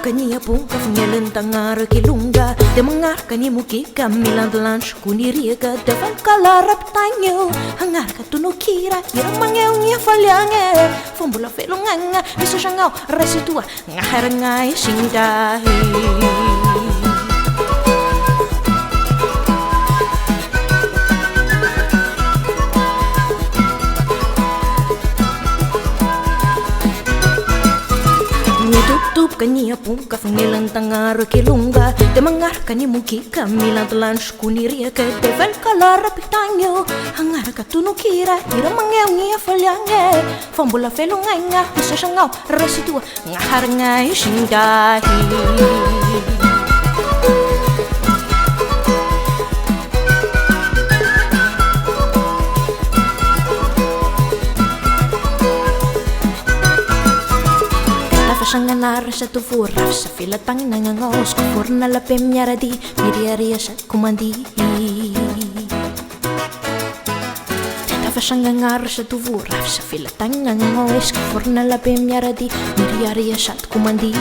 Kania punka funyelan tangar kilunga de mengar kani muki kamilan lunch kuniriga de van kalarap tanyo hangar katuno kira ira mangeu ngia falyange fombula felunganga iso shangau resitua ngaharangai sindahi tutup kania punka fungelan tangar kilunga de mangar kani muki kamilan lunch kuniria ke devel kalara pitanyo hangar katunu kira ira mangeu ngia falyange fombula felunganga iso shangau resitua ngaharangai sindahi Sanganar sa tufuraf sa filatang nangangos kufur na lapem nyaradi miriaria sa kumandi Tata sangangar sa tufuraf sa filatang nangangos kufur na lapem nyaradi miriaria sa kumandi